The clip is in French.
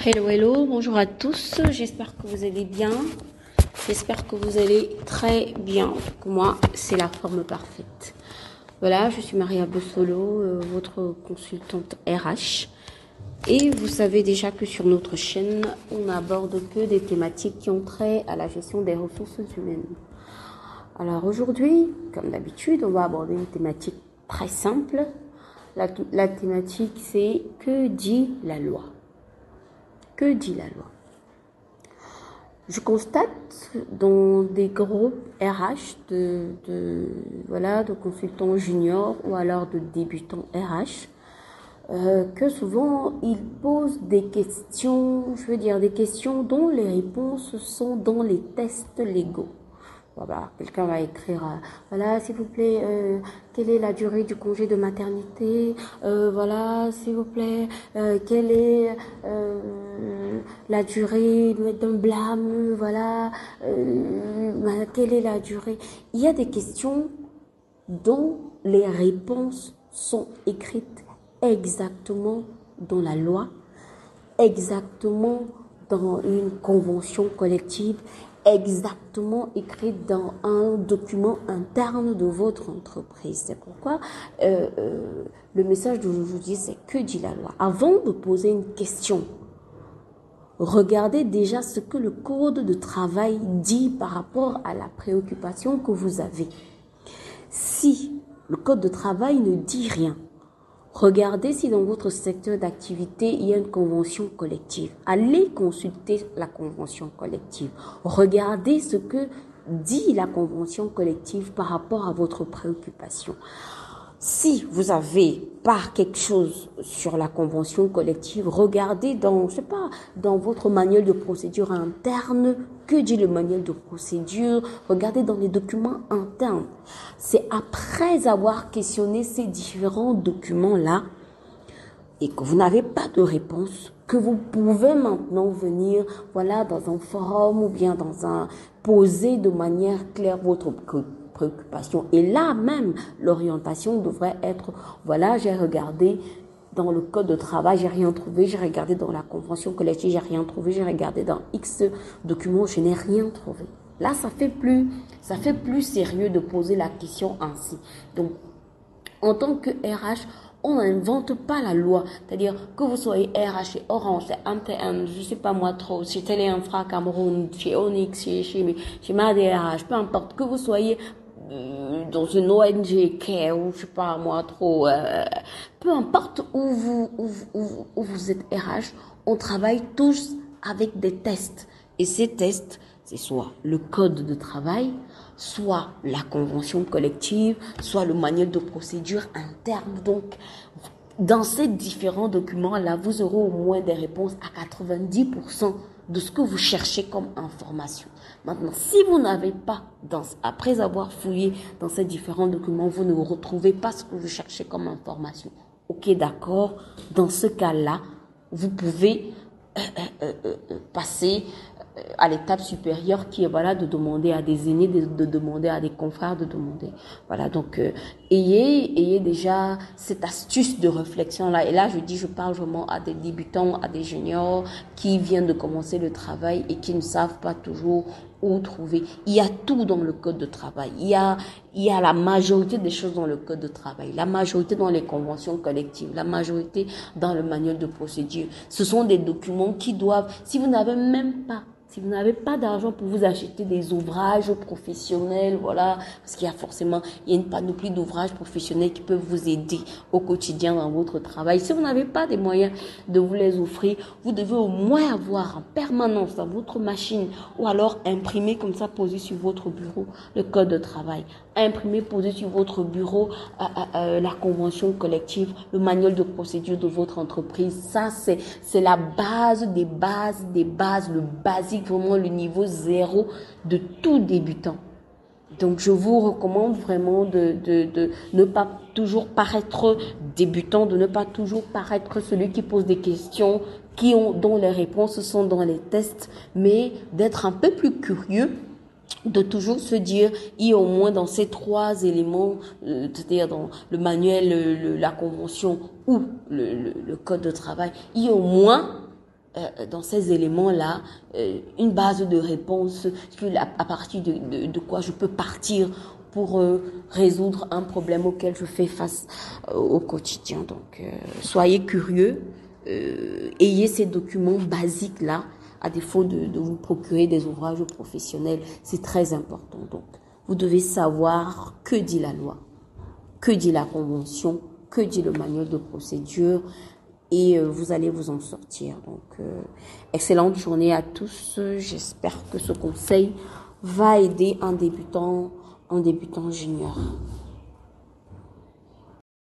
Hello, hello, bonjour à tous, j'espère que vous allez bien, j'espère que vous allez très bien, moi c'est la forme parfaite. Voilà, je suis Maria Bossolo, votre consultante RH, et vous savez déjà que sur notre chaîne, on n'aborde que des thématiques qui ont trait à la gestion des ressources humaines. Alors aujourd'hui, comme d'habitude, on va aborder une thématique très simple. La thématique c'est « Que dit la loi ?» Que dit la loi? Je constate dans des groupes RH de consultants juniors ou alors de débutants RH que souvent ils posent des questions, des questions dont les réponses sont dans les tests légaux. Voilà, quelqu'un va écrire, voilà, s'il vous plaît, quelle est la durée du congé de maternité? Voilà, s'il vous plaît, quelle est la durée d'un blâme? Voilà, quelle est la durée? Il y a des questions dont les réponses sont écrites exactement dans la loi, exactement dans une convention collective, exactement écrite dans un document interne de votre entreprise. C'est pourquoi le message d'aujourd'hui, c'est que dit la loi? Avant de poser une question, regardez déjà ce que le code de travail dit par rapport à la préoccupation que vous avez. Si le code de travail ne dit rien, regardez si dans votre secteur d'activité, il y a une convention collective. Allez consulter la convention collective. Regardez ce que dit la convention collective par rapport à votre préoccupation. Si vous avez pas quelque chose sur la convention collective, regardez dans votre manuel de procédure interne. Que dit le manuel de procédure? Regardez dans les documents internes. C'est après avoir questionné ces différents documents-là et que vous n'avez pas de réponse que vous pouvez maintenant venir, dans un forum ou bien poser de manière claire votre préoccupation. Et là même, l'orientation devrait être, j'ai regardé dans le code de travail, j'ai rien trouvé, j'ai regardé dans la convention collective, j'ai rien trouvé, j'ai regardé dans X documents, je n'ai rien trouvé. Là, ça fait plus sérieux de poser la question ainsi. Donc, en tant que RH, on n'invente pas la loi. C'est-à-dire que vous soyez RH chez Orange, chez MTN, je sais pas moi trop, chez Téléinfra Cameroun, chez Onyx, chez MADRH, peu importe, que vous soyez dans une ONG Care ou je sais pas moi trop, peu importe où vous êtes RH, on travaille tous avec des tests. Et ces tests, c'est soit le code de travail, soit la convention collective, soit le manuel de procédure interne. Donc, dans ces différents documents-là, vous aurez au moins des réponses à 90% de ce que vous cherchez comme information. Maintenant, si vous n'avez pas, après avoir fouillé dans ces différents documents, vous ne retrouvez pas ce que vous cherchez comme information. Ok, d'accord. Dans ce cas-là, vous pouvez passer à l'étape supérieure qui est de demander à des aînés, de demander à des confrères, de demander. Voilà, donc ayez déjà cette astuce de réflexion là. Et là, je parle vraiment à des débutants, à des juniors qui viennent de commencer le travail et qui ne savent pas toujours où trouver. Il y a tout dans le code de travail. Il y a la majorité des choses dans le code de travail, la majorité dans les conventions collectives, la majorité dans le manuel de procédure. Ce sont des documents qui doivent, si vous n'avez pas d'argent pour vous acheter des ouvrages professionnels, parce qu'il y a une panoplie d'ouvrages professionnels qui peuvent vous aider au quotidien dans votre travail. Si vous n'avez pas des moyens de vous les offrir, vous devez au moins avoir en permanence dans votre machine ou alors imprimer comme ça, posé sur votre bureau, le code de travail. Imprimer, poser sur votre bureau la convention collective, le manuel de procédure de votre entreprise. Ça, c'est la base des bases, le basique, vraiment le niveau zéro de tout débutant. Donc, je vous recommande vraiment de ne pas toujours paraître débutant, de ne pas toujours paraître celui qui pose des questions dont les réponses sont dans les tests, mais d'être un peu plus curieux, de toujours se dire, il y a au moins dans ces trois éléments, c'est-à-dire dans le manuel, la convention ou le code de travail, il y a au moins dans ces éléments-là une base de réponse à partir de quoi je peux partir pour résoudre un problème auquel je fais face au quotidien. Donc, soyez curieux, ayez ces documents basiques-là, à défaut de vous procurer des ouvrages professionnels. C'est très important. Donc, vous devez savoir que dit la loi, que dit la convention, que dit le manuel de procédure, et vous allez vous en sortir. Donc, excellente journée à tous. J'espère que ce conseil va aider un débutant junior.